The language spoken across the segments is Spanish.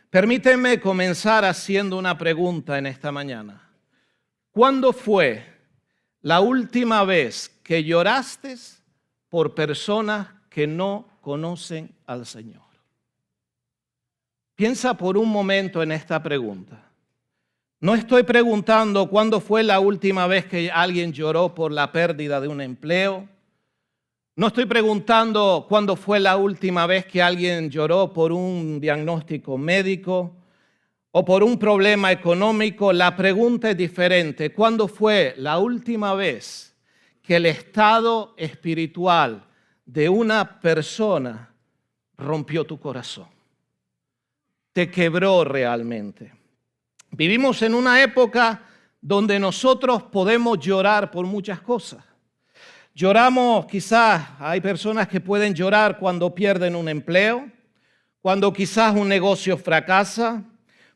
Permíteme comenzar haciendo una pregunta en esta mañana. ¿Cuándo fue la última vez que lloraste por personas que no conocen al Señor? Piensa por un momento en esta pregunta. No estoy preguntando cuándo fue la última vez que alguien lloró por la pérdida de un empleo. No estoy preguntando cuándo fue la última vez que alguien lloró por un diagnóstico médico o por un problema económico. La pregunta es diferente. ¿Cuándo fue la última vez que el estado espiritual de una persona rompió tu corazón? Te quebró realmente. Vivimos en una época donde nosotros podemos llorar por muchas cosas. Lloramos, quizás hay personas que pueden llorar cuando pierden un empleo, cuando quizás un negocio fracasa,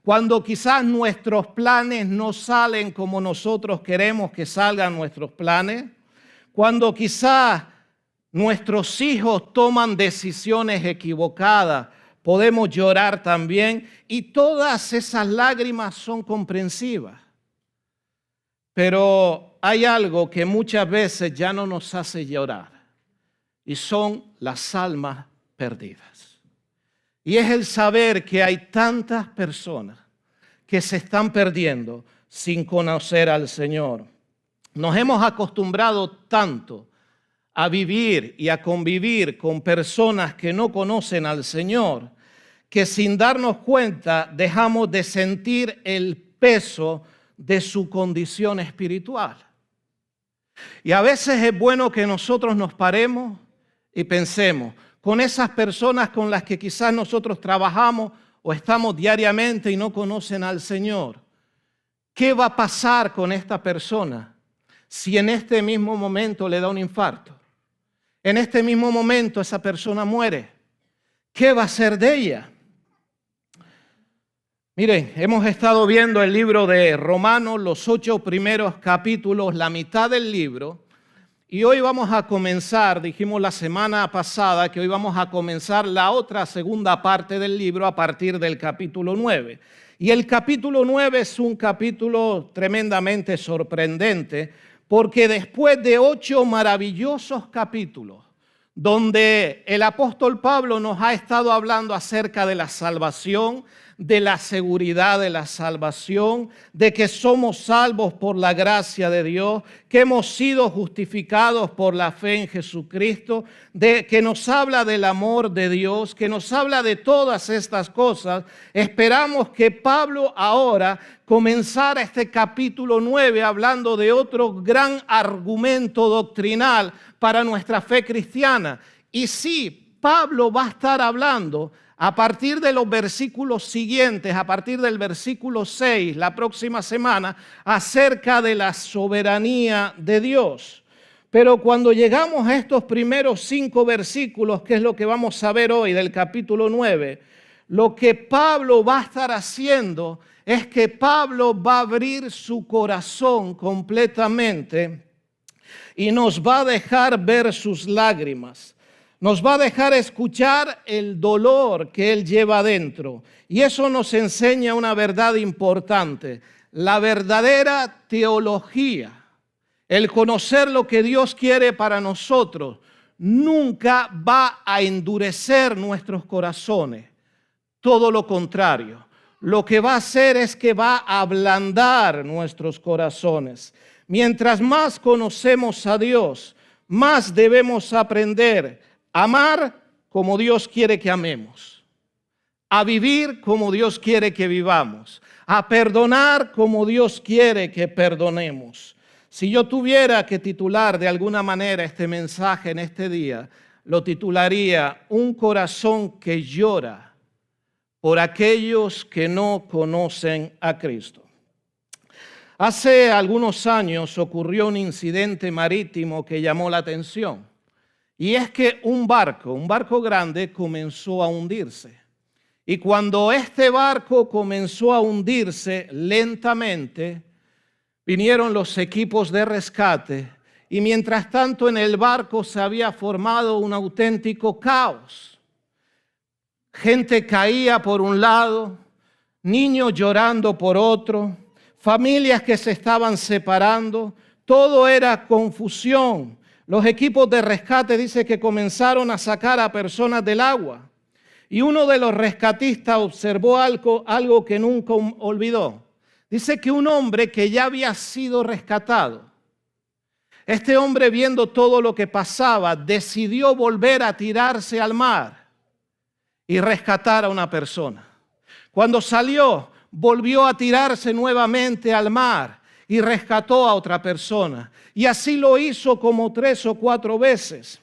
cuando quizás nuestros planes no salen como nosotros queremos que salgan nuestros planes, cuando quizás nuestros hijos toman decisiones equivocadas. Podemos llorar también y todas esas lágrimas son comprensivas. Pero hay algo que muchas veces ya no nos hace llorar y son las almas perdidas. Y es el saber que hay tantas personas que se están perdiendo sin conocer al Señor. Nos hemos acostumbrado tanto a vivir y a convivir con personas que no conocen al Señor, que sin darnos cuenta dejamos de sentir el peso de su condición espiritual. Y a veces es bueno que nosotros nos paremos y pensemos con esas personas con las que quizás nosotros trabajamos o estamos diariamente y no conocen al Señor. ¿Qué va a pasar con esta persona si en este mismo momento le da un infarto? En este mismo momento esa persona muere. ¿Qué va a ser de ella? Miren, hemos estado viendo el libro de Romanos, los 8 primeros capítulos, la mitad del libro. Y hoy vamos a comenzar, dijimos la semana pasada que hoy vamos a comenzar la otra segunda parte del libro a partir del capítulo 9. Y el capítulo 9 es un capítulo tremendamente sorprendente, porque después de 8 maravillosos capítulos, donde el apóstol Pablo nos ha estado hablando acerca de la salvación, de la seguridad de la salvación, de que somos salvos por la gracia de Dios, que hemos sido justificados por la fe en Jesucristo, de que nos habla del amor de Dios, que nos habla de todas estas cosas. Esperamos que Pablo ahora comenzara este capítulo 9 hablando de otro gran argumento doctrinal para nuestra fe cristiana. Y sí, Pablo va a estar hablando a partir de los versículos siguientes, a partir del versículo 6, la próxima semana, acerca de la soberanía de Dios. Pero cuando llegamos a estos primeros 5 versículos, que es lo que vamos a ver hoy del capítulo 9, lo que Pablo va a estar haciendo es que Pablo va a abrir su corazón completamente y nos va a dejar ver sus lágrimas. Nos va a dejar escuchar el dolor que él lleva adentro. Y eso nos enseña una verdad importante. La verdadera teología, el conocer lo que Dios quiere para nosotros, nunca va a endurecer nuestros corazones. Todo lo contrario. Lo que va a hacer es que va a ablandar nuestros corazones. Mientras más conocemos a Dios, más debemos aprender a amar como Dios quiere que amemos, a vivir como Dios quiere que vivamos, a perdonar como Dios quiere que perdonemos. Si yo tuviera que titular de alguna manera este mensaje en este día, lo titularía Un corazón que llora por aquellos que no conocen a Cristo. Hace algunos años ocurrió un incidente marítimo que llamó la atención. Y es que un barco grande comenzó a hundirse. Y cuando este barco comenzó a hundirse lentamente, vinieron los equipos de rescate. Y mientras tanto en el barco se había formado un auténtico caos. Gente caía por un lado, niños llorando por otro, familias que se estaban separando, todo era confusión. Los equipos de rescate dice que comenzaron a sacar a personas del agua. Y uno de los rescatistas observó algo que nunca olvidó. Dice que un hombre que ya había sido rescatado, este hombre, viendo todo lo que pasaba, decidió volver a tirarse al mar y rescatar a una persona. Cuando salió, volvió a tirarse nuevamente al mar y rescató a otra persona. Y así lo hizo como 3 o 4 veces.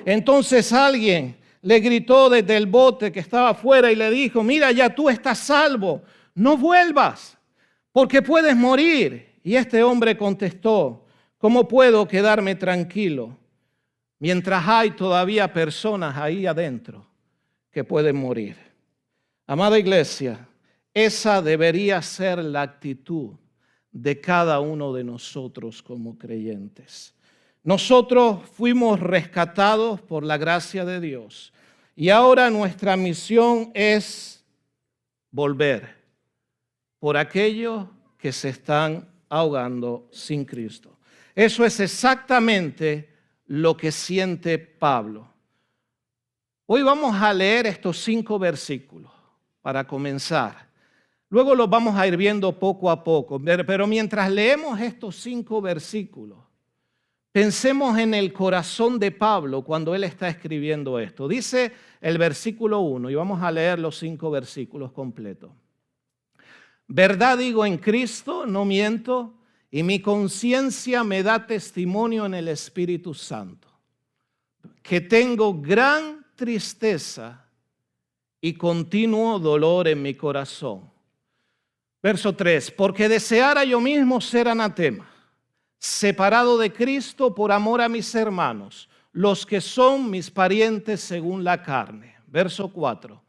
Entonces alguien le gritó desde el bote que estaba afuera y le dijo: mira, ya tú estás salvo, no vuelvas, porque puedes morir. Y este hombre contestó: ¿cómo puedo quedarme tranquilo mientras hay todavía personas ahí adentro que pueden morir? Amada iglesia, esa debería ser la actitud de cada uno de nosotros como creyentes. Nosotros fuimos rescatados por la gracia de Dios y ahora nuestra misión es volver por aquellos que se están ahogando sin Cristo. Eso es exactamente lo que siente Pablo. Hoy vamos a leer estos 5 versículos para comenzar. Luego los vamos a ir viendo poco a poco. Pero mientras leemos estos 5 versículos, pensemos en el corazón de Pablo cuando él está escribiendo esto. Dice el versículo 1, y vamos a leer los 5 versículos completos. Verdad digo en Cristo, no miento, y mi conciencia me da testimonio en el Espíritu Santo, que tengo gran tristeza y continuo dolor en mi corazón. Verso 3, porque deseara yo mismo ser anatema, separado de Cristo por amor a mis hermanos, los que son mis parientes según la carne. Verso 4,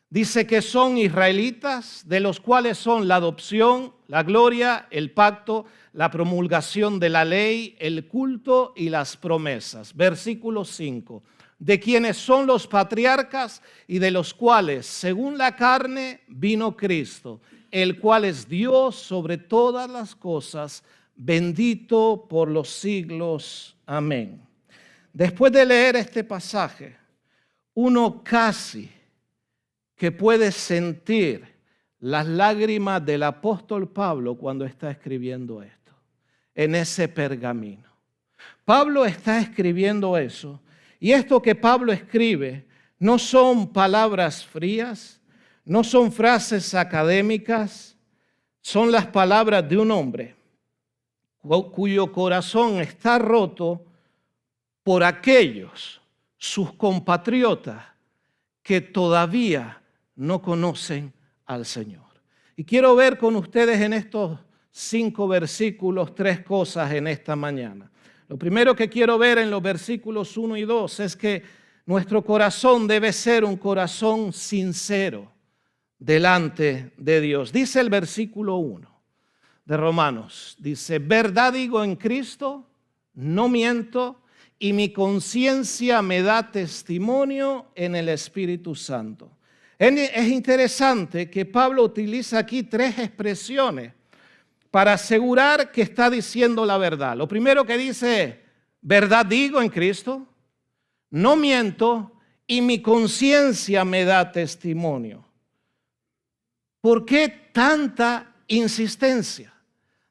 dice que son israelitas, de los cuales son la adopción, la gloria, el pacto, la promulgación de la ley, el culto y las promesas. Versículo 5, de quienes son los patriarcas y de los cuales, según la carne, vino Cristo, el cual es Dios sobre todas las cosas, bendito por los siglos. Amén. Después de leer este pasaje, uno casi que puede sentir las lágrimas del apóstol Pablo cuando está escribiendo esto, en ese pergamino. Pablo está escribiendo eso, y esto que Pablo escribe no son palabras frías, no son frases académicas, son las palabras de un hombre cuyo corazón está roto por aquellos, sus compatriotas, que todavía no conocen al Señor. Y quiero ver con ustedes en estos 5 versículos 3 cosas en esta mañana. Lo primero que quiero ver en los versículos 1 y 2 es que nuestro corazón debe ser un corazón sincero delante de Dios. Dice el versículo 1 de Romanos, dice: verdad digo en Cristo, no miento, y mi conciencia me da testimonio en el Espíritu Santo. Es interesante que Pablo utiliza aquí 3 expresiones para asegurar que está diciendo la verdad. Lo primero que dice es: verdad digo en Cristo, no miento, y mi conciencia me da testimonio. ¿Por qué tanta insistencia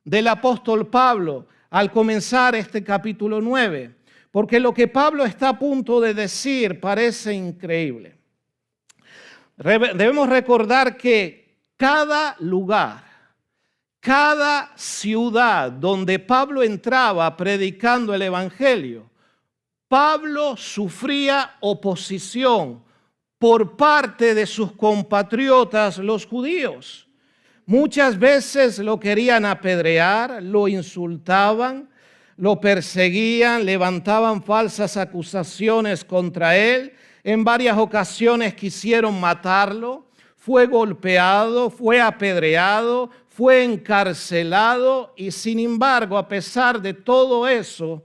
del apóstol Pablo al comenzar este capítulo 9? Porque lo que Pablo está a punto de decir parece increíble. Debemos recordar que cada lugar, cada ciudad donde Pablo entraba predicando el evangelio, Pablo sufría oposición por parte de sus compatriotas los judíos. Muchas veces lo querían apedrear, lo insultaban, lo perseguían, levantaban falsas acusaciones contra él. En varias ocasiones quisieron matarlo. Fue golpeado, fue apedreado, fue encarcelado y sin embargo, a pesar de todo eso,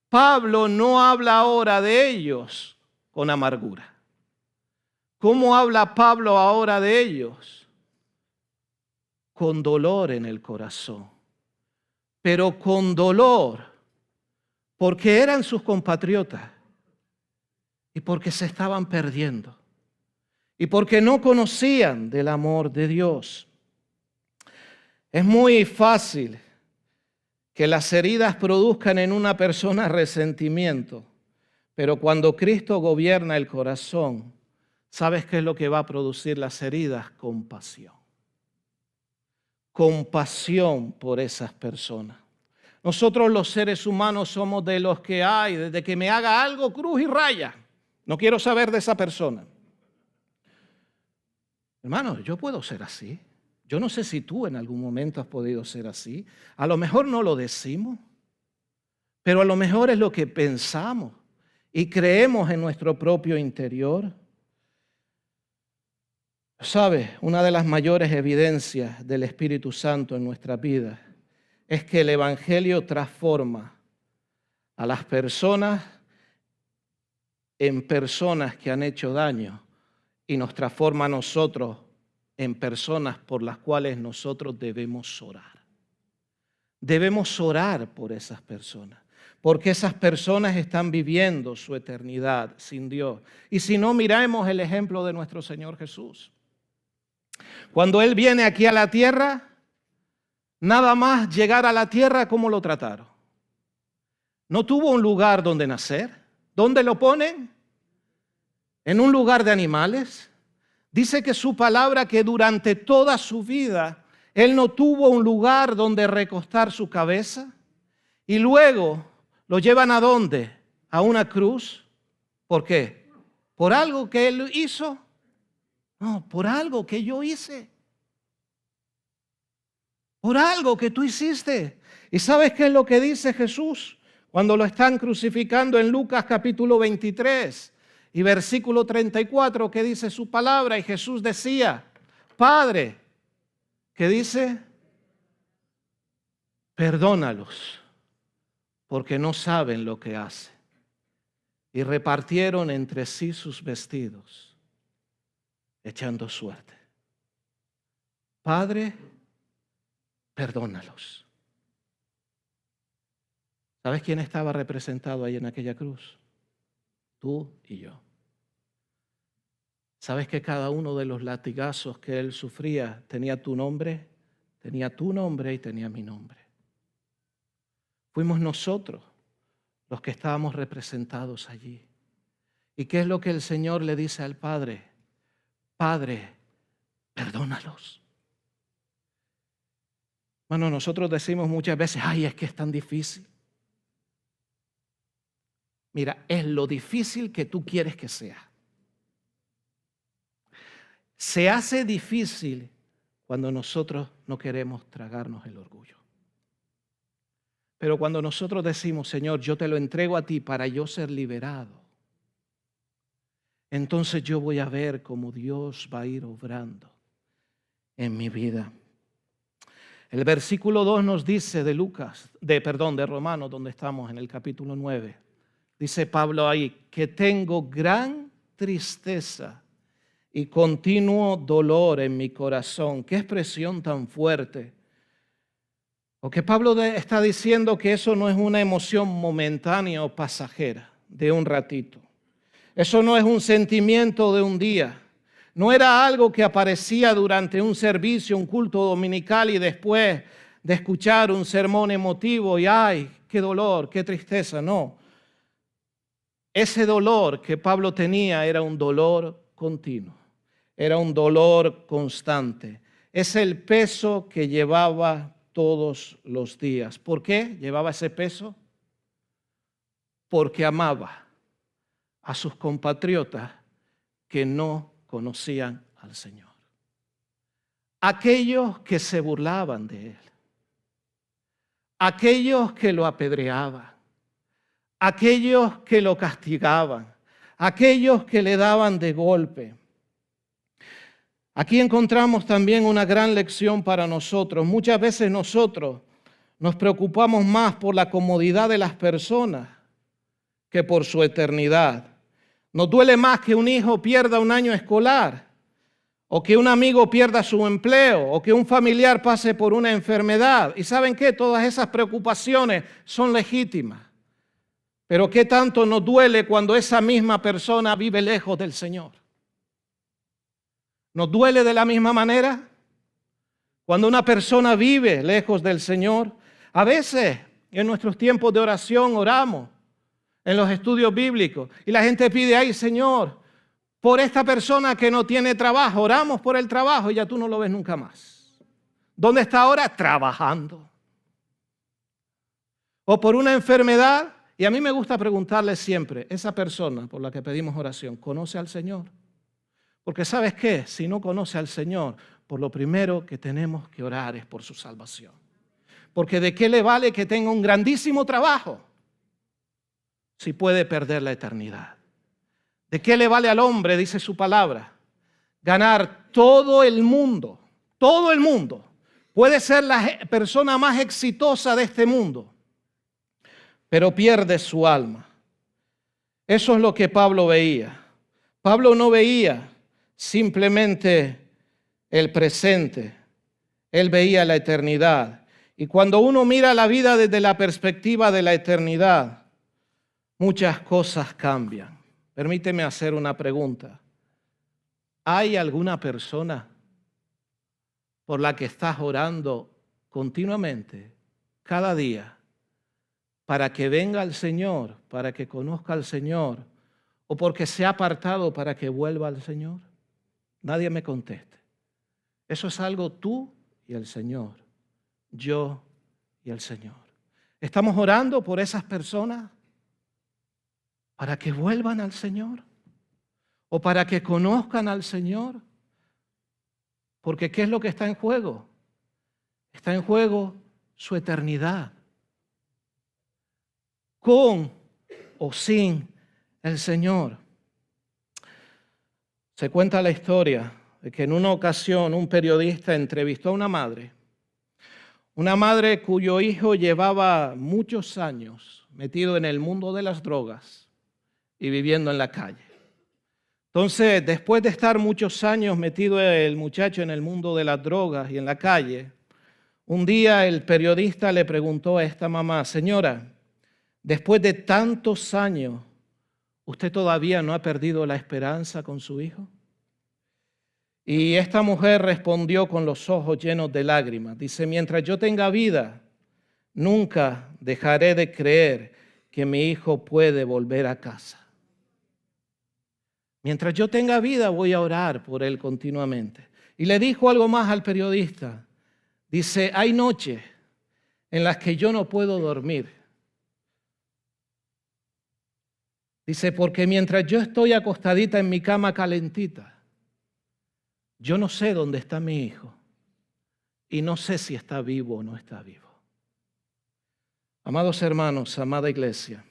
Pablo no habla ahora de ellos con amargura. ¿Cómo habla Pablo ahora de ellos? con dolor en el corazón, pero con dolor, porque eran sus compatriotas y porque se estaban perdiendo y porque no conocían del amor de Dios. Es muy fácil que las heridas produzcan en una persona resentimiento, pero cuando Cristo gobierna el corazón, ¿sabes qué es lo que va a producir las heridas? Compasión. Compasión por esas personas. Nosotros los seres humanos somos de los que hay, desde que me haga algo, cruz y raya. No quiero saber de esa persona. Hermano, yo puedo ser así. Yo no sé si tú en algún momento has podido ser así. A lo mejor no lo decimos, pero a lo mejor es lo que pensamos y creemos en nuestro propio interior. ¿Sabes? Una de las mayores evidencias del Espíritu Santo en nuestra vida es que el Evangelio transforma a las personas en personas que han hecho daño y nos transforma a nosotros en personas por las cuales nosotros debemos orar. Debemos orar por esas personas, porque esas personas están viviendo su eternidad sin Dios. Y si no, miremos el ejemplo de nuestro Señor Jesús. Cuando Él viene aquí a la tierra, nada más llegar a la tierra, ¿cómo lo trataron? No tuvo un lugar donde nacer. ¿Dónde lo ponen? En un lugar de animales. Dice que su palabra que durante toda su vida Él no tuvo un lugar donde recostar su cabeza. Y luego lo llevan ¿a dónde? A una cruz. ¿Por qué? ¿Por algo que Él hizo? No, por algo que yo hice. Por algo que tú hiciste. ¿Y sabes qué es lo que dice Jesús cuando lo están crucificando en Lucas capítulo 23 y versículo 34, que dice su palabra? Y Jesús decía, Padre, ¿qué dice? Perdónalos, porque no saben lo que hacen. Y repartieron entre sí sus vestidos, echando suerte. Padre, perdónalos. ¿Sabes quién estaba representado ahí en aquella cruz? Tú y yo. ¿Sabes que cada uno de los latigazos que Él sufría tenía tu nombre? Tenía tu nombre y tenía mi nombre. Fuimos nosotros los que estábamos representados allí. ¿Y qué es lo que el Señor le dice al Padre? Padre, perdónalos. Bueno, nosotros decimos muchas veces, ay, es que es tan difícil. Mira, es lo difícil que tú quieres que sea. Se hace difícil cuando nosotros no queremos tragarnos el orgullo. Pero cuando nosotros decimos, Señor, yo te lo entrego a ti para yo ser liberado, entonces yo voy a ver cómo Dios va a ir obrando en mi vida. El versículo 2 nos dice de Romanos, donde estamos en el capítulo 9. Dice Pablo ahí, que tengo gran tristeza y continuo dolor en mi corazón. Qué expresión tan fuerte. Porque Pablo está diciendo que eso no es una emoción momentánea o pasajera, de un ratito. Eso no es un sentimiento de un día. No era algo que aparecía durante un servicio, un culto dominical y después de escuchar un sermón emotivo y ¡ay, qué dolor, qué tristeza! No. Ese dolor que Pablo tenía era un dolor continuo, era un dolor constante. Es el peso que llevaba todos los días. ¿Por qué llevaba ese peso? Porque amaba a sus compatriotas que no conocían al Señor. Aquellos que se burlaban de Él. Aquellos que lo apedreaban. Aquellos que lo castigaban, aquellos que le daban de golpe. Aquí encontramos también una gran lección para nosotros. Muchas veces nosotros nos preocupamos más por la comodidad de las personas que por su eternidad. Nos duele más que un hijo pierda un año escolar o que un amigo pierda su empleo, o que un familiar pase por una enfermedad. ¿Y saben qué? Todas esas preocupaciones son legítimas. Pero ¿qué tanto nos duele cuando esa misma persona vive lejos del Señor? ¿Nos duele de la misma manera? Cuando una persona vive lejos del Señor, a veces en nuestros tiempos de oración oramos, en los estudios bíblicos, y la gente pide, ay Señor, por esta persona que no tiene trabajo, oramos por el trabajo y ya tú no lo ves nunca más. ¿Dónde está ahora? Trabajando. O por una enfermedad, y a mí me gusta preguntarle siempre, esa persona por la que pedimos oración, ¿conoce al Señor? Porque ¿sabes qué? Si no conoce al Señor, por lo primero que tenemos que orar es por su salvación. Porque ¿de qué le vale que tenga un grandísimo trabajo si puede perder la eternidad? ¿De qué le vale al hombre, dice su palabra, ganar todo el mundo? Todo el mundo. Puede ser la persona más exitosa de este mundo, pero pierde su alma. Eso es lo que Pablo veía. Pablo no veía simplemente el presente, él veía la eternidad. Y cuando uno mira la vida desde la perspectiva de la eternidad, muchas cosas cambian. Permíteme hacer una pregunta. ¿Hay alguna persona por la que estás orando continuamente, cada día, para que venga el Señor, para que conozca al Señor, o porque se ha apartado para que vuelva al Señor? Nadie me conteste. Eso es algo tú y el Señor, yo y el Señor. ¿Estamos orando por esas personas para que vuelvan al Señor? ¿O para que conozcan al Señor? Porque ¿qué es lo que está en juego? Está en juego su eternidad. Con o sin el Señor. Se cuenta la historia de que en una ocasión un periodista entrevistó a una madre cuyo hijo llevaba muchos años metido en el mundo de las drogas y viviendo en la calle. Entonces, después de estar muchos años metido el muchacho en el mundo de las drogas y en la calle, un día el periodista le preguntó a esta mamá, señora, después de tantos años, ¿usted todavía no ha perdido la esperanza con su hijo? Y esta mujer respondió con los ojos llenos de lágrimas. Dice, mientras yo tenga vida, nunca dejaré de creer que mi hijo puede volver a casa. Mientras yo tenga vida, voy a orar por él continuamente. Y le dijo algo más al periodista. Dice, hay noches en las que yo no puedo dormir. Dice, porque mientras yo estoy acostadita en mi cama calentita, yo no sé dónde está mi hijo y no sé si está vivo o no está vivo. Amados hermanos, amada iglesia,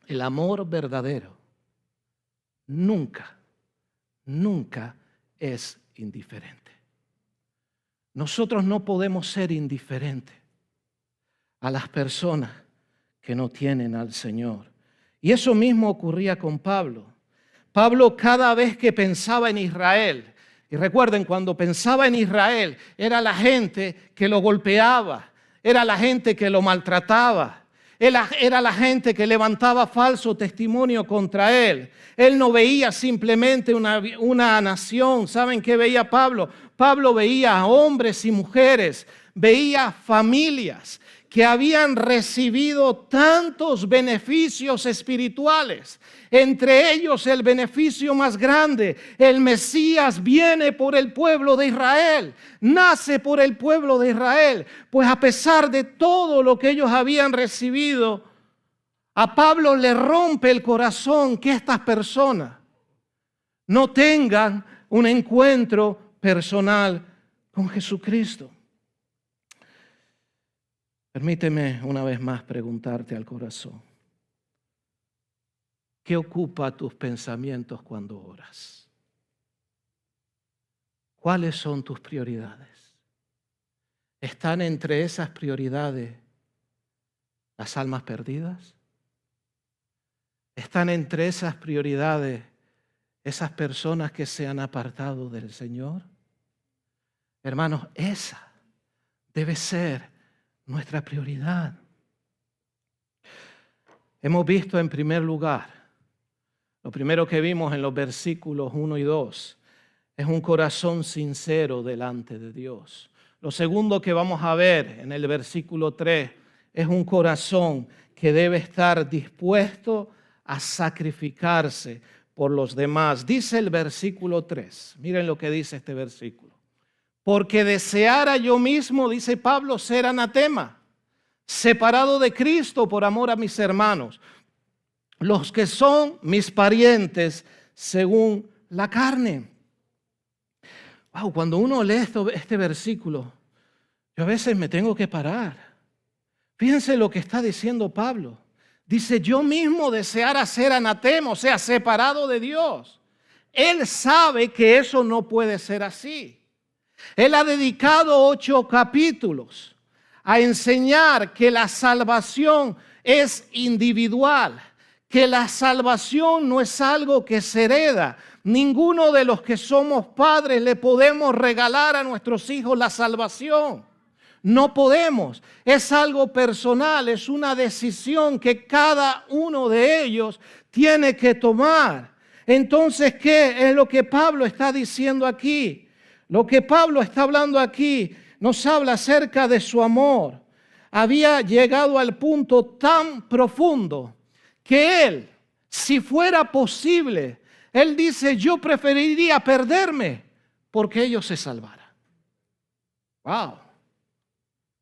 el amor verdadero nunca es indiferente. Nosotros no podemos ser indiferentes a las personas que no tienen al Señor. Y eso mismo ocurría con Pablo. Pablo cada vez que pensaba en Israel, y recuerden, cuando pensaba en Israel, era la gente que lo golpeaba, era la gente que lo maltrataba, era la gente que levantaba falso testimonio contra él. Él no veía simplemente una nación. ¿Saben qué veía Pablo? Pablo veía a hombres y mujeres, veía familias que habían recibido tantos beneficios espirituales, entre ellos el beneficio más grande, el Mesías viene por el pueblo de Israel, nace por el pueblo de Israel. Pues a pesar de todo lo que ellos habían recibido, a Pablo le rompe el corazón que estas personas no tengan un encuentro personal con Jesucristo. Permíteme una vez más preguntarte al corazón. ¿Qué ocupa tus pensamientos cuando oras? ¿Cuáles son tus prioridades? ¿Están entre esas prioridades las almas perdidas? ¿Están entre esas prioridades esas personas que se han apartado del Señor? Hermanos, esa debe ser nuestra prioridad. Hemos visto en primer lugar, lo primero que vimos en los versículos 1 y 2, es un corazón sincero delante de Dios. Lo segundo que vamos a ver en el versículo 3 es un corazón que debe estar dispuesto a sacrificarse por los demás. Dice el versículo 3, miren lo que dice este versículo. Porque deseara yo mismo, dice Pablo, ser anatema, separado de Cristo por amor a mis hermanos, los que son mis parientes según la carne. Wow, cuando uno lee este versículo, yo a veces me tengo que parar. Fíjense lo que está diciendo Pablo. Dice, yo mismo deseara ser anatema, o sea, separado de Dios. Él sabe que eso no puede ser así. Él ha dedicado 8 capítulos a enseñar que la salvación es individual, que la salvación no es algo que se hereda. Ninguno de los que somos padres le podemos regalar a nuestros hijos la salvación. No podemos. Es algo personal, es una decisión que cada uno de ellos tiene que tomar. Entonces, ¿qué es lo que Pablo está diciendo aquí? Lo que Pablo está hablando aquí nos habla acerca de su amor. Había llegado al punto tan profundo que él, si fuera posible, él dice, yo preferiría perderme porque ellos se salvaran. Wow,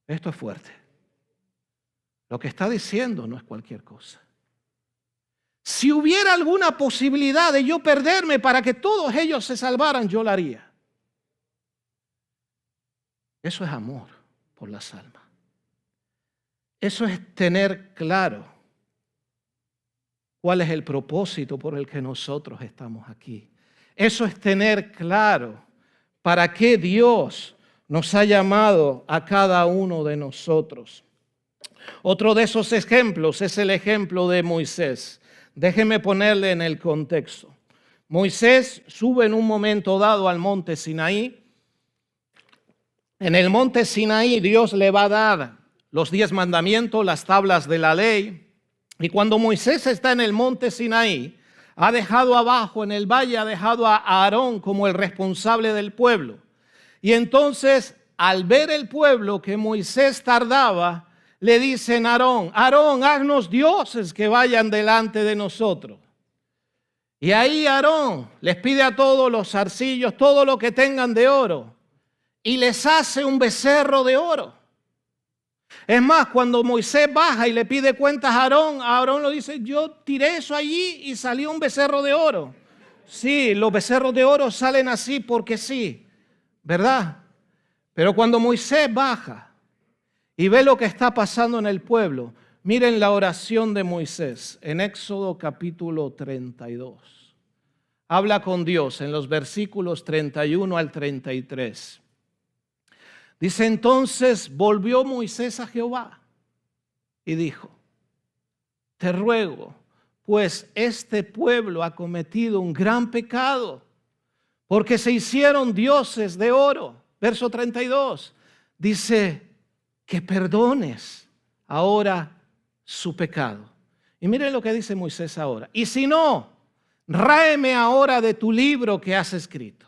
esto es fuerte. Lo que está diciendo no es cualquier cosa. Si hubiera alguna posibilidad de yo perderme para que todos ellos se salvaran, yo lo haría. Eso es amor por las almas. Eso es tener claro cuál es el propósito por el que nosotros estamos aquí. Eso es tener claro para qué Dios nos ha llamado a cada uno de nosotros. Otro de esos ejemplos es el ejemplo de Moisés. Déjeme ponerle en el contexto. Moisés sube en un momento dado al monte Sinaí. En el monte Sinaí Dios le va a dar los 10 mandamientos, las tablas de la ley. Y cuando Moisés está en el monte Sinaí, ha dejado abajo en el valle, ha dejado a Aarón como el responsable del pueblo. Y entonces, al ver el pueblo que Moisés tardaba, le dicen a Aarón, Aarón, haznos dioses que vayan delante de nosotros. Y ahí Aarón les pide a todos los zarcillos, todo lo que tengan de oro, y les hace un becerro de oro. Es más, cuando Moisés baja y le pide cuentas a Aarón lo dice, yo tiré eso allí y salió un becerro de oro. Sí, los becerros de oro salen así porque sí, ¿verdad? Pero cuando Moisés baja y ve lo que está pasando en el pueblo, miren la oración de Moisés en Éxodo capítulo 32. Habla con Dios en los versículos 31 al 33. Dice, entonces volvió Moisés a Jehová y dijo, te ruego, pues este pueblo ha cometido un gran pecado, porque se hicieron dioses de oro. Verso 32, dice, que perdones ahora su pecado. Y miren lo que dice Moisés ahora. Y si no, ráeme ahora de tu libro que has escrito.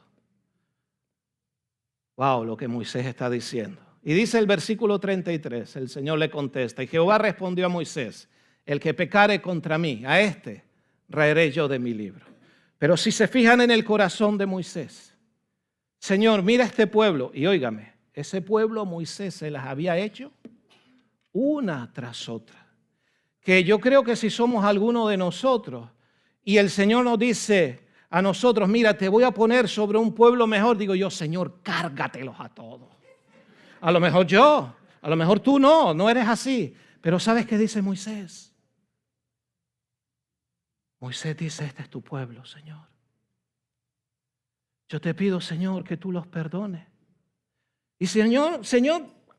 Wow, lo que Moisés está diciendo. Y dice el versículo 33, el Señor le contesta, y Jehová respondió a Moisés, el que pecare contra mí, a este raeré yo de mi libro. Pero si se fijan en el corazón de Moisés, Señor, mira este pueblo, y óigame, ese pueblo Moisés se las había hecho una tras otra. Que yo creo que si somos alguno de nosotros, y el Señor nos dice a nosotros, mira, te voy a poner sobre un pueblo mejor, digo yo, Señor, cárgatelos a todos. A lo mejor yo, a lo mejor tú no eres así. Pero ¿sabes qué dice Moisés? Moisés dice, este es tu pueblo, Señor. Yo te pido, Señor, que tú los perdones. Y Señor,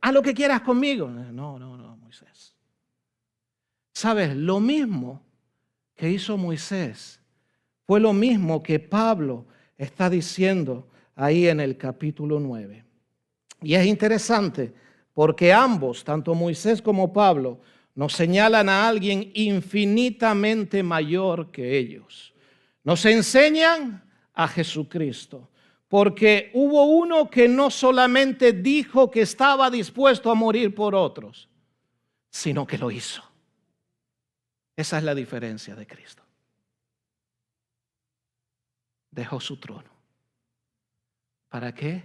haz lo que quieras conmigo. No, Moisés. ¿Sabes? Lo mismo que hizo Moisés Fue lo mismo que Pablo está diciendo ahí en el capítulo 9. Y es interesante porque ambos, tanto Moisés como Pablo, nos señalan a alguien infinitamente mayor que ellos. Nos enseñan a Jesucristo, porque hubo uno que no solamente dijo que estaba dispuesto a morir por otros, sino que lo hizo. Esa es la diferencia de Cristo. Dejó su trono. ¿Para qué?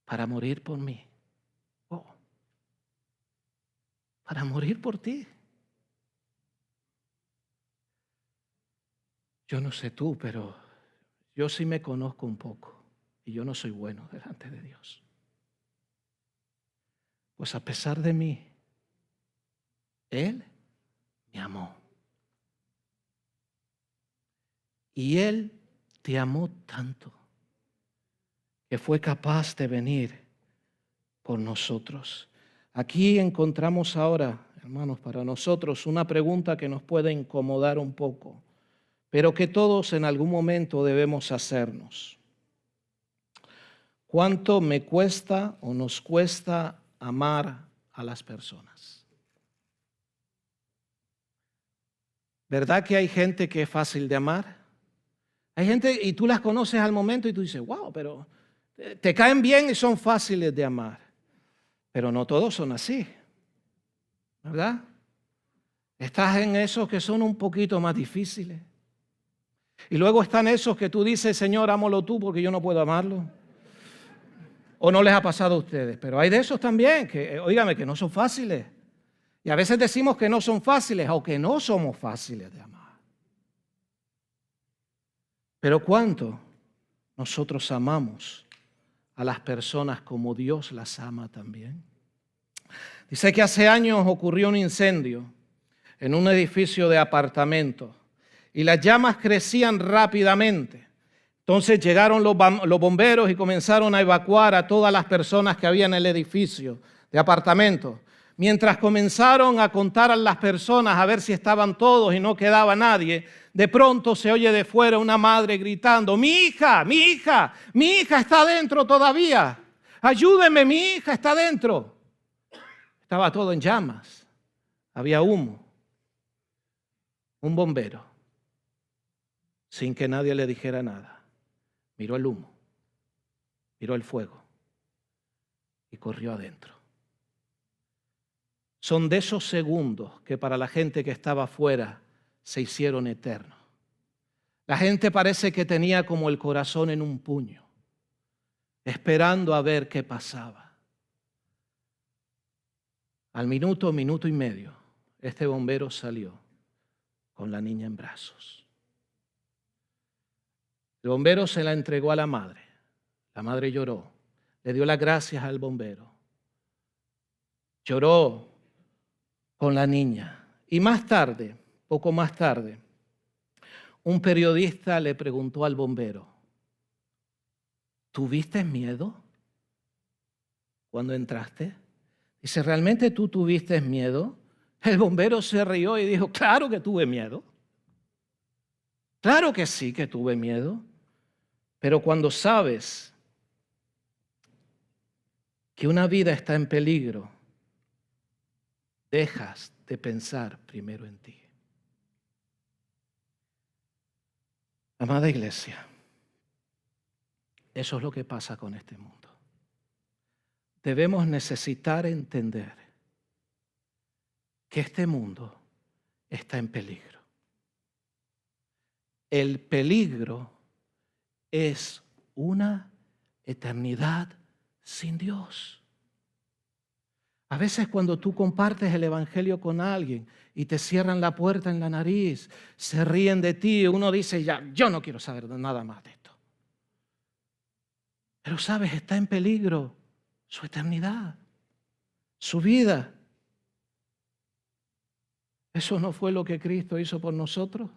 Para morir por mí. Oh, para morir por ti. Yo no sé tú, pero yo sí me conozco un poco y yo no soy bueno delante de Dios. Pues a pesar de mí, Él me amó. Y Él te amó tanto que fue capaz de venir por nosotros. Aquí encontramos ahora, hermanos, para nosotros una pregunta que nos puede incomodar un poco, pero que todos en algún momento debemos hacernos. ¿Cuánto me cuesta o nos cuesta amar a las personas? ¿Verdad que hay gente que es fácil de amar? Hay gente y tú las conoces al momento y tú dices, wow, pero te caen bien y son fáciles de amar. Pero no todos son así, ¿verdad? Estás en esos que son un poquito más difíciles. Y luego están esos que tú dices, Señor, ámalo tú porque yo no puedo amarlo. O no les ha pasado a ustedes, pero hay de esos también que, óigame, que no son fáciles. Y a veces decimos que no son fáciles o que no somos fáciles de amar. Pero ¿cuánto nosotros amamos a las personas como Dios las ama también? Dice que hace años ocurrió un incendio en un edificio de apartamentos y las llamas crecían rápidamente. Entonces llegaron los bomberos y comenzaron a evacuar a todas las personas que había en el edificio de apartamentos. Mientras comenzaron a contar a las personas a ver si estaban todos y no quedaba nadie, de pronto se oye de fuera una madre gritando, mi hija está dentro todavía. Ayúdeme, mi hija está dentro. Estaba todo en llamas, había humo. Un bombero, sin que nadie le dijera nada, miró el humo, miró el fuego y corrió adentro. Son de esos segundos que para la gente que estaba afuera se hicieron eternos. La gente parece que tenía como el corazón en un puño, esperando a ver qué pasaba. Al minuto y medio, este bombero salió con la niña en brazos. El bombero se la entregó a la madre. La madre lloró, le dio las gracias al bombero. Lloró con la niña. Y más tarde, poco más tarde, un periodista le preguntó al bombero, ¿tuviste miedo cuando entraste? Dice, ¿realmente tú tuviste miedo? El bombero se rió y dijo, claro que tuve miedo. Claro que sí que tuve miedo. Pero cuando sabes que una vida está en peligro, dejas de pensar primero en ti. Amada iglesia, eso es lo que pasa con este mundo. Debemos necesitar entender que este mundo está en peligro. El peligro es una eternidad sin Dios. A veces cuando tú compartes el evangelio con alguien y te cierran la puerta en la nariz, se ríen de ti, uno dice, ya, yo no quiero saber nada más de esto. Pero sabes, está en peligro su eternidad, su vida. ¿Eso no fue lo que Cristo hizo por nosotros?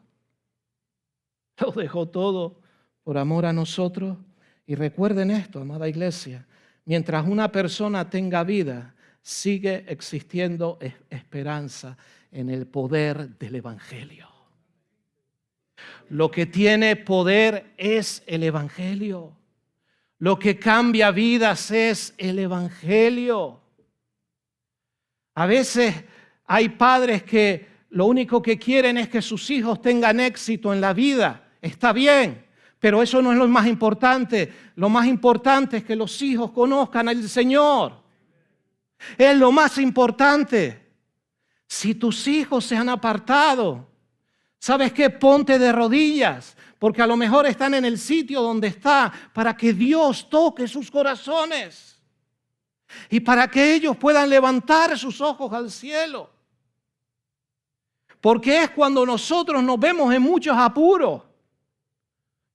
Lo dejó todo por amor a nosotros. Y recuerden esto, amada iglesia, mientras una persona tenga vida, sigue existiendo esperanza en el poder del evangelio. Lo que tiene poder es el Evangelio. Lo que cambia vidas es el Evangelio. A veces hay padres que lo único que quieren es que sus hijos tengan éxito en la vida. Está bien, pero eso no es lo más importante. Lo más importante es que los hijos conozcan al Señor. Es lo más importante. Si tus hijos se han apartado, ¿sabes qué? Ponte de rodillas, porque a lo mejor están en el sitio donde está para que Dios toque sus corazones y para que ellos puedan levantar sus ojos al cielo. Porque es cuando nosotros nos vemos en muchos apuros.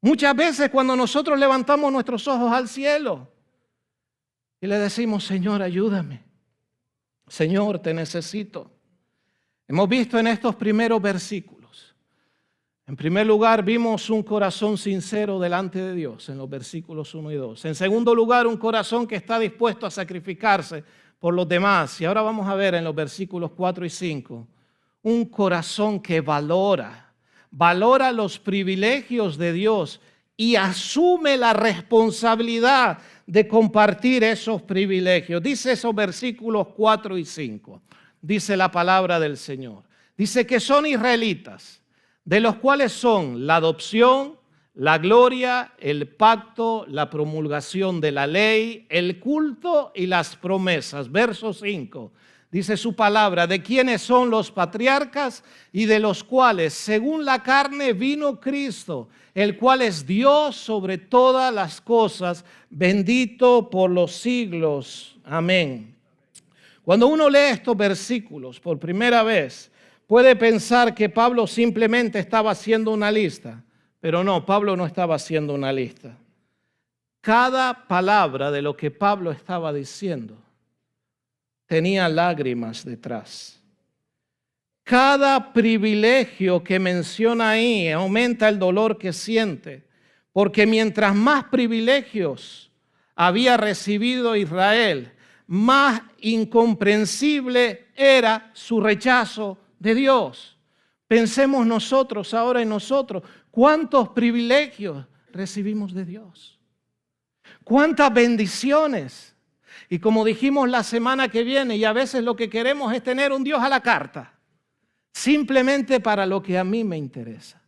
Muchas veces cuando nosotros levantamos nuestros ojos al cielo y le decimos, Señor, ayúdame. Señor, te necesito. Hemos visto en estos primeros versículos. En primer lugar, vimos un corazón sincero delante de Dios en los versículos 1 y 2. En segundo lugar, un corazón que está dispuesto a sacrificarse por los demás. Y ahora vamos a ver en los versículos 4 y 5, un corazón que valora los privilegios de Dios y asume la responsabilidad de compartir esos privilegios. Dice esos versículos 4 y 5. Dice la palabra del Señor. Dice que son israelitas, de los cuales son la adopción, la gloria, el pacto, la promulgación de la ley, el culto y las promesas. Verso 5. Dice su palabra, de quienes son los patriarcas y de los cuales, según la carne, vino Cristo, el cual es Dios sobre todas las cosas, bendito por los siglos. Amén. Cuando uno lee estos versículos por primera vez, puede pensar que Pablo simplemente estaba haciendo una lista, pero no, Pablo no estaba haciendo una lista. Cada palabra de lo que Pablo estaba diciendo tenía lágrimas detrás. Cada privilegio que menciona ahí aumenta el dolor que siente, porque mientras más privilegios había recibido Israel, más incomprensible era su rechazo de Dios. Pensemos nosotros ahora en nosotros, ¿cuántos privilegios recibimos de Dios? ¿Cuántas bendiciones? Y como dijimos la semana que viene, y a veces lo que queremos es tener un Dios a la carta, simplemente para lo que a mí me interesa.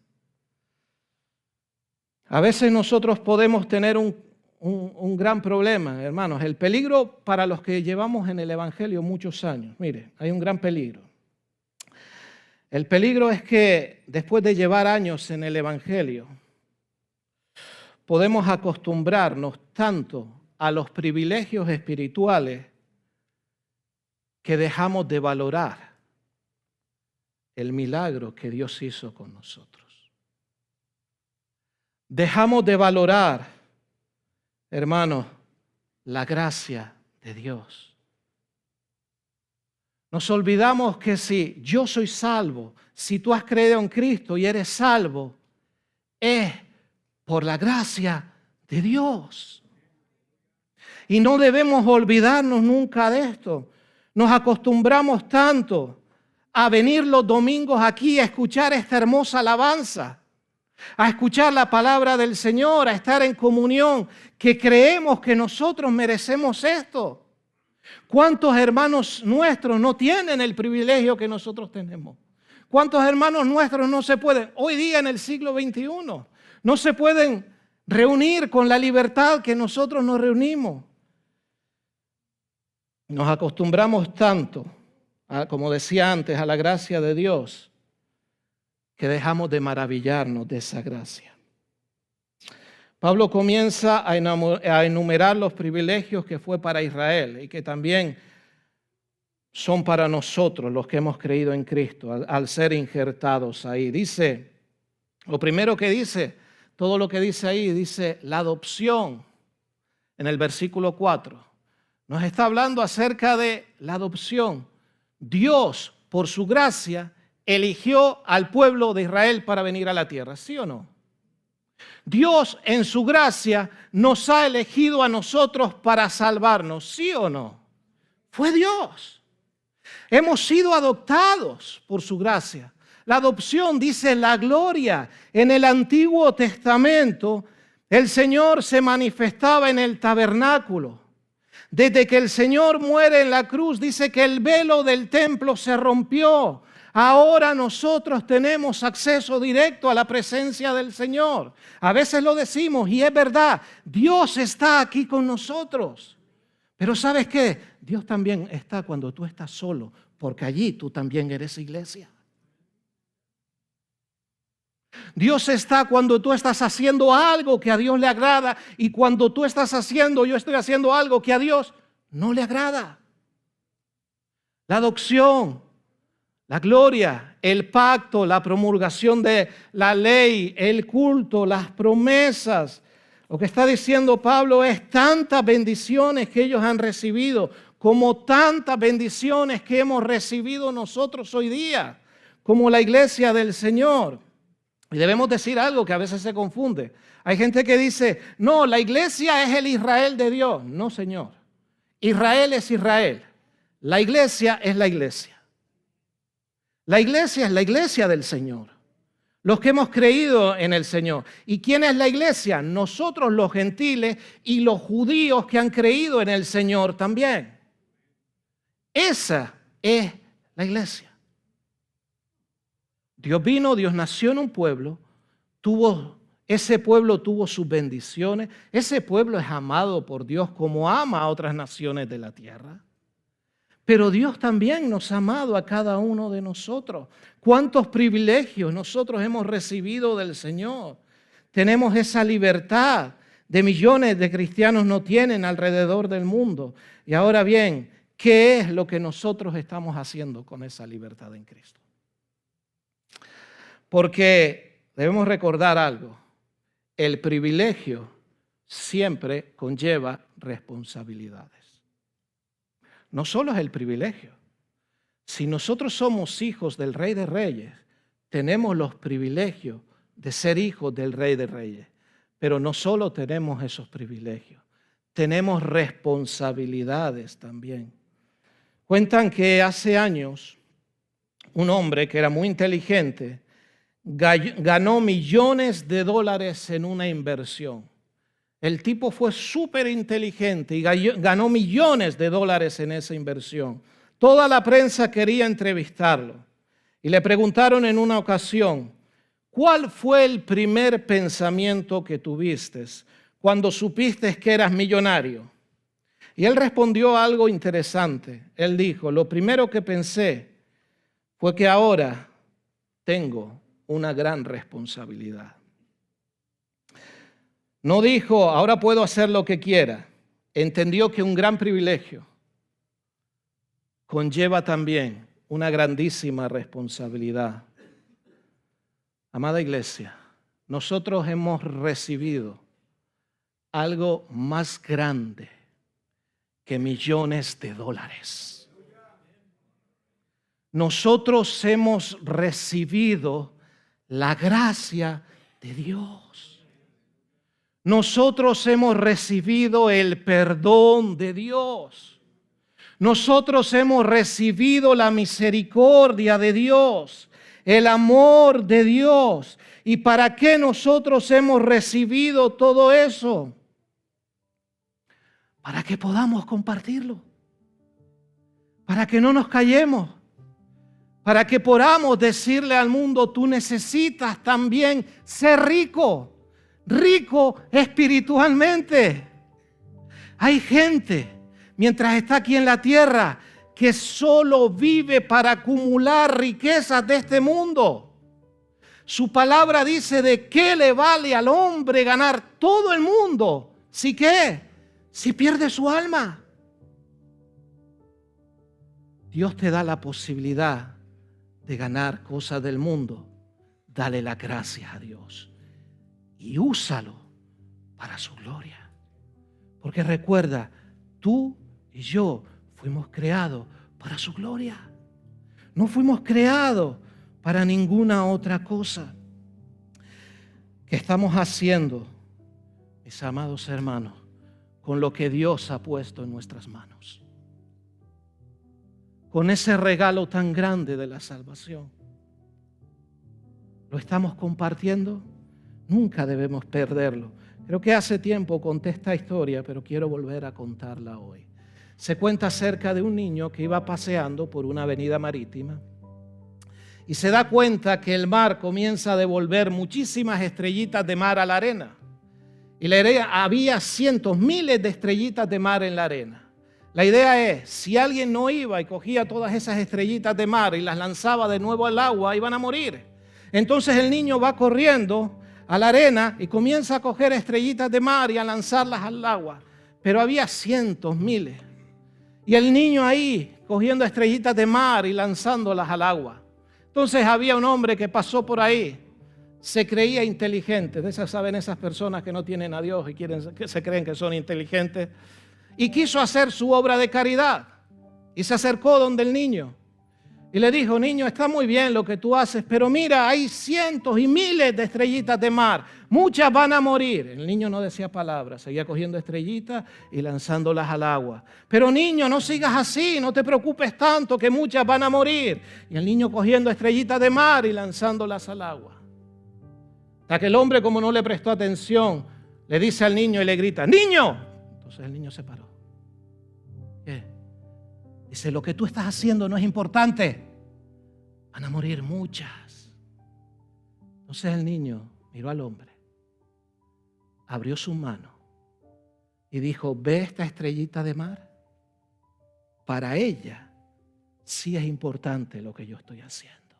A veces nosotros podemos tener un gran problema, hermanos. El peligro para los que llevamos en el Evangelio muchos años. Mire, hay un gran peligro. El peligro es que después de llevar años en el Evangelio, podemos acostumbrarnos tanto a los privilegios espirituales que dejamos de valorar el milagro que Dios hizo con nosotros. Dejamos de valorar, hermanos, la gracia de Dios. Nos olvidamos que si yo soy salvo, si tú has creído en Cristo y eres salvo, es por la gracia de Dios. Y no debemos olvidarnos nunca de esto. Nos acostumbramos tanto a venir los domingos aquí a escuchar esta hermosa alabanza, a escuchar la palabra del Señor, a estar en comunión, que creemos que nosotros merecemos esto. ¿Cuántos hermanos nuestros no tienen el privilegio que nosotros tenemos? ¿Cuántos hermanos nuestros no se pueden, hoy día en el siglo XXI, no se pueden reunir con la libertad que nosotros nos reunimos? Nos acostumbramos tanto, como decía antes, a la gracia de Dios, que dejamos de maravillarnos de esa gracia. Pablo comienza a enumerar los privilegios que fue para Israel y que también son para nosotros los que hemos creído en Cristo al ser injertados ahí. Dice, lo primero que dice, todo lo que dice ahí, dice la adopción en el versículo 4. Nos está hablando acerca de la adopción. Dios, por su gracia, eligió al pueblo de Israel para venir a la tierra, ¿sí o no? Dios en su gracia nos ha elegido a nosotros para salvarnos, ¿sí o no? Fue Dios. Hemos sido adoptados por su gracia. La adopción dice la gloria. En el Antiguo Testamento, el Señor se manifestaba en el tabernáculo. Desde que el Señor muere en la cruz, dice que el velo del templo se rompió. Ahora nosotros tenemos acceso directo a la presencia del Señor. A veces lo decimos y es verdad, Dios está aquí con nosotros. Pero ¿sabes qué? Dios también está cuando tú estás solo, porque allí tú también eres iglesia. Dios está cuando tú estás haciendo algo que a Dios le agrada y cuando tú estás haciendo, yo estoy haciendo algo que a Dios no le agrada. La adopción, la gloria, el pacto, la promulgación de la ley, el culto, las promesas. Lo que está diciendo Pablo es tantas bendiciones que ellos han recibido, como tantas bendiciones que hemos recibido nosotros hoy día, como la iglesia del Señor. Y debemos decir algo que a veces se confunde. Hay gente que dice, no, la iglesia es el Israel de Dios. No, Señor. Israel es Israel. La iglesia es la iglesia. La iglesia es la iglesia del Señor. Los que hemos creído en el Señor. ¿Y quién es la iglesia? Nosotros los gentiles y los judíos que han creído en el Señor también. Esa es la iglesia. Dios vino, Dios nació en un pueblo, ese pueblo tuvo sus bendiciones, ese pueblo es amado por Dios como ama a otras naciones de la tierra. Pero Dios también nos ha amado a cada uno de nosotros. ¿Cuántos privilegios nosotros hemos recibido del Señor? Tenemos esa libertad de millones de cristianos no tienen alrededor del mundo. Y ahora bien, ¿qué es lo que nosotros estamos haciendo con esa libertad en Cristo? Porque debemos recordar algo, el privilegio siempre conlleva responsabilidades. No solo es el privilegio, si nosotros somos hijos del Rey de Reyes, tenemos los privilegios de ser hijos del Rey de Reyes, pero no solo tenemos esos privilegios, tenemos responsabilidades también. Cuentan que hace años un hombre que era muy inteligente ganó millones de dólares en una inversión. El tipo fue súper inteligente y ganó millones de dólares en esa inversión. Toda la prensa quería entrevistarlo y le preguntaron en una ocasión, ¿cuál fue el primer pensamiento que tuviste cuando supiste que eras millonario? Y él respondió algo interesante. Él dijo, lo primero que pensé fue que ahora tengo una gran responsabilidad. No dijo, ahora puedo hacer lo que quiera. Entendió que un gran privilegio conlleva también una grandísima responsabilidad. Amada iglesia, nosotros hemos recibido algo más grande que millones de dólares. Nosotros hemos recibido la gracia de Dios. Nosotros hemos recibido el perdón de Dios. Nosotros hemos recibido la misericordia de Dios, el amor de Dios. ¿Y para qué nosotros hemos recibido todo eso? Para que podamos compartirlo. Para que no nos callemos. Para que podamos decirle al mundo, tú necesitas también ser rico. Rico espiritualmente. Hay gente, mientras está aquí en la tierra, que solo vive para acumular riquezas de este mundo. Su palabra dice, ¿de qué le vale al hombre ganar todo el mundo? ¿Sí qué? Si pierde su alma. Dios te da la posibilidad de ganar cosas del mundo. Dale las gracias a Dios. Y úsalo para su gloria. Porque recuerda, tú y yo fuimos creados para su gloria. No fuimos creados para ninguna otra cosa. ¿Qué estamos haciendo, mis amados hermanos, con lo que Dios ha puesto en nuestras manos? Con ese regalo tan grande de la salvación. ¿Lo estamos compartiendo? Nunca debemos perderlo. Creo que hace tiempo conté esta historia, pero quiero volver a contarla hoy. Se cuenta acerca de un niño que iba paseando por una avenida marítima y se da cuenta que el mar comienza a devolver muchísimas estrellitas de mar a la arena. Y la arena, había cientos, miles de estrellitas de mar en la arena. La idea es, si alguien no iba y cogía todas esas estrellitas de mar y las lanzaba de nuevo al agua, iban a morir. Entonces el niño va corriendo a la arena y comienza a coger estrellitas de mar y a lanzarlas al agua. Pero había cientos, miles. Y el niño ahí cogiendo estrellitas de mar y lanzándolas al agua. Entonces había un hombre que pasó por ahí, se creía inteligente. De esas, ¿saben? Esas personas que no tienen a Dios y que se creen que son inteligentes. Y quiso hacer su obra de caridad. Y se acercó donde el niño. Y le dijo: niño, está muy bien lo que tú haces, pero mira, hay cientos y miles de estrellitas de mar. Muchas van a morir. El niño no decía palabras, seguía cogiendo estrellitas y lanzándolas al agua. Pero niño, no sigas así, no te preocupes tanto, que muchas van a morir. Y el niño cogiendo estrellitas de mar y lanzándolas al agua. Hasta que el hombre, como no le prestó atención, le dice al niño y le grita: ¡niño! Entonces el niño se paró. ¿Qué? Dice: lo que tú estás haciendo no es importante. Van a morir muchas. Entonces el niño miró al hombre, abrió su mano y dijo: ¿ve esta estrellita de mar? Para ella sí es importante lo que yo estoy haciendo.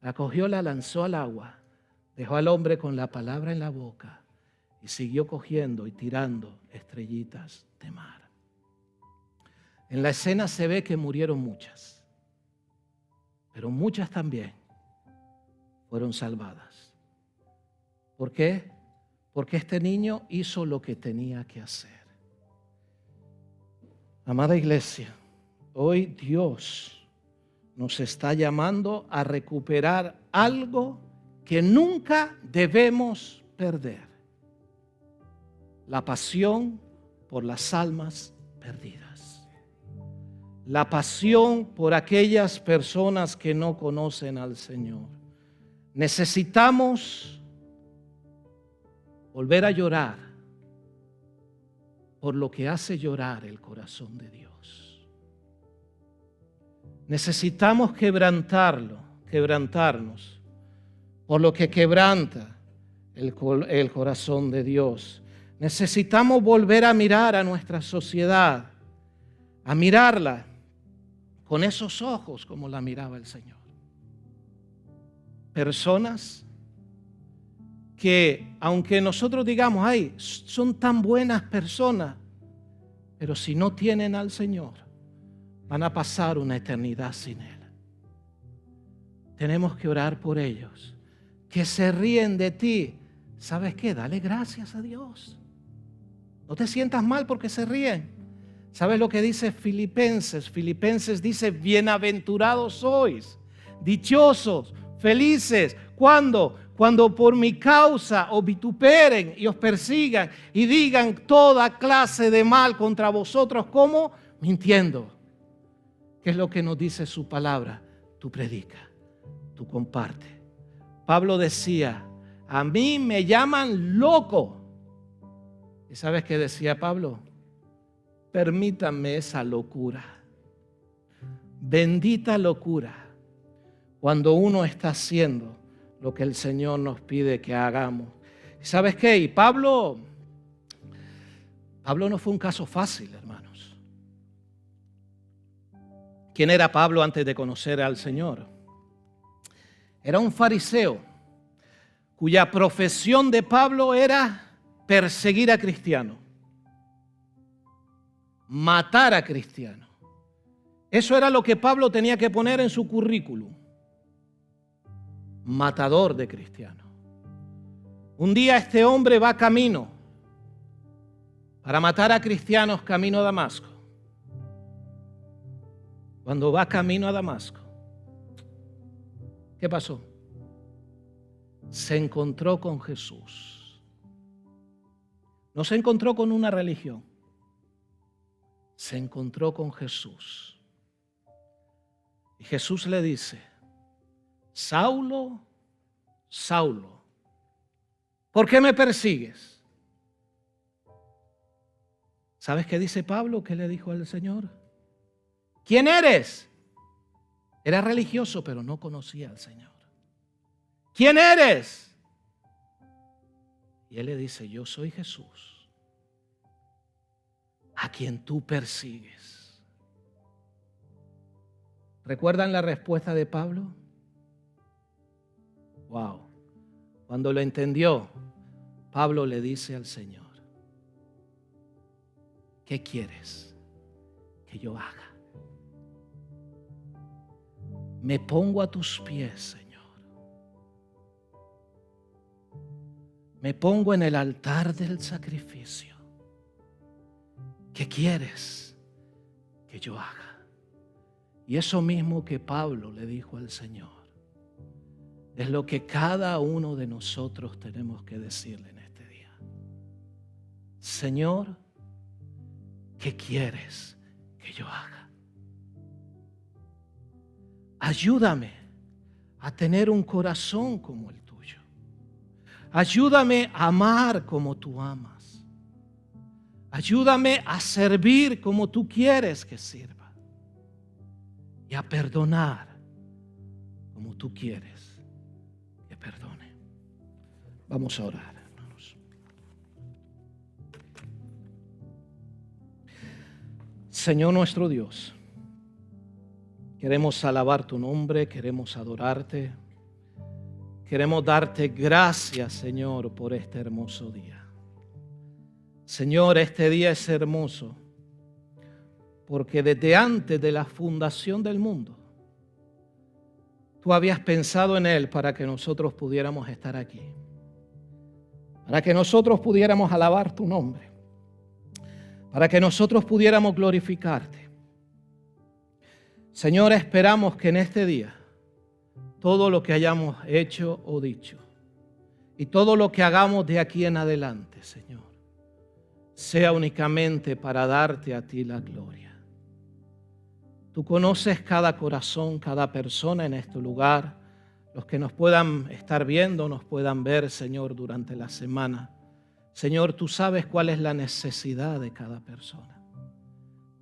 La cogió, la lanzó al agua, dejó al hombre con la palabra en la boca y siguió cogiendo y tirando estrellitas de mar. En la escena se ve que murieron muchas, pero muchas también fueron salvadas. ¿Por qué? Porque este niño hizo lo que tenía que hacer. Amada iglesia, hoy Dios nos está llamando a recuperar algo que nunca debemos perder: la pasión por las almas perdidas. La pasión por aquellas personas que no conocen al Señor. Necesitamos volver a llorar por lo que hace llorar el corazón de Dios. Necesitamos quebrantarnos por lo que quebranta el corazón de Dios. Necesitamos volver a mirar a nuestra sociedad, a mirarla con esos ojos como la miraba el Señor. Personas que, aunque nosotros digamos: ay, son tan buenas personas, pero si no tienen al Señor, van a pasar una eternidad sin Él. Tenemos que orar por ellos, que se ríen de ti. ¿Sabes qué? Dale gracias a Dios. No te sientas mal porque se ríen. ¿Sabes lo que dice Filipenses? Filipenses dice: bienaventurados sois, dichosos, felices. ¿Cuándo? Cuando por mi causa os vituperen y os persigan y digan toda clase de mal contra vosotros. ¿Cómo? Mintiendo. ¿Qué es lo que nos dice su palabra? Tú predica, tú comparte. Pablo decía: a mí me llaman loco. ¿Y sabes qué decía Pablo? Permítanme esa locura. Bendita locura cuando uno está haciendo lo que el Señor nos pide que hagamos. ¿Y sabes qué? Y Pablo no fue un caso fácil, hermanos. ¿Quién era Pablo antes de conocer al Señor? Era un fariseo cuya profesión de Pablo era perseguir a cristianos, matar a cristianos. Eso era lo que Pablo tenía que poner en su currículum: matador de cristianos. Un día este hombre va camino para matar a cristianos camino a Damasco. Cuando va camino a Damasco, ¿qué pasó? Se encontró con Jesús. No se encontró con una religión. Se encontró con Jesús. Y Jesús le dice: Saulo, Saulo, ¿por qué me persigues? ¿Sabes qué dice Pablo? ¿Qué le dijo al Señor? ¿Quién eres? Era religioso, pero no conocía al Señor. ¿Quién eres? Y él le dice, yo soy Jesús, a quien tú persigues. ¿Recuerdan la respuesta de Pablo? Wow. Cuando lo entendió, Pablo le dice al Señor, ¿qué quieres que yo haga? Me pongo a tus pies, Señor. Me pongo en el altar del sacrificio. ¿Qué quieres que yo haga? Y eso mismo que Pablo le dijo al Señor, es lo que cada uno de nosotros tenemos que decirle en este día. Señor, ¿qué quieres que yo haga? Ayúdame a tener un corazón como el tuyo. Ayúdame a amar como tú amas. Ayúdame a servir como tú quieres que sirva. Y a perdonar como tú quieres que perdone. Vamos a orar, hermanos. Señor nuestro Dios, queremos alabar tu nombre, queremos adorarte. Queremos darte gracias, Señor, por este hermoso día. Señor, este día es hermoso porque desde antes de la fundación del mundo, tú habías pensado en él para que nosotros pudiéramos estar aquí, para que nosotros pudiéramos alabar tu nombre, para que nosotros pudiéramos glorificarte. Señor, esperamos que en este día todo lo que hayamos hecho o dicho y todo lo que hagamos de aquí en adelante, Señor, sea únicamente para darte a ti la gloria. Tú conoces cada corazón, cada persona en este lugar, los que nos puedan estar viendo, nos puedan ver, Señor, durante la semana. Señor, tú sabes cuál es la necesidad de cada persona.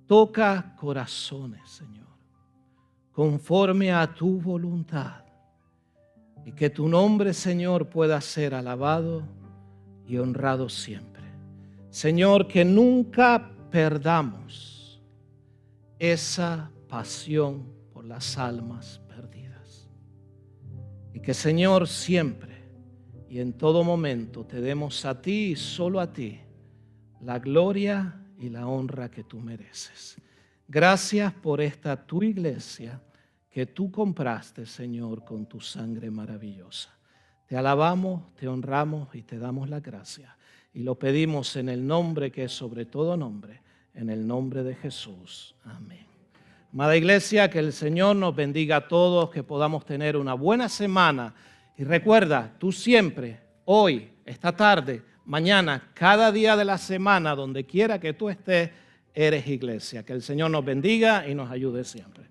Toca corazones, Señor, conforme a tu voluntad. Y que tu nombre, Señor, pueda ser alabado y honrado siempre. Señor, que nunca perdamos esa pasión por las almas perdidas. Y que, Señor, siempre y en todo momento te demos a ti y solo a ti la gloria y la honra que tú mereces. Gracias por esta tu iglesia que tú compraste, Señor, con tu sangre maravillosa. Te alabamos, te honramos y te damos la gracia. Y lo pedimos en el nombre que es sobre todo nombre, en el nombre de Jesús. Amén. Amada iglesia, que el Señor nos bendiga a todos, que podamos tener una buena semana. Y recuerda, tú siempre, hoy, esta tarde, mañana, cada día de la semana, donde quiera que tú estés, eres iglesia. Que el Señor nos bendiga y nos ayude siempre.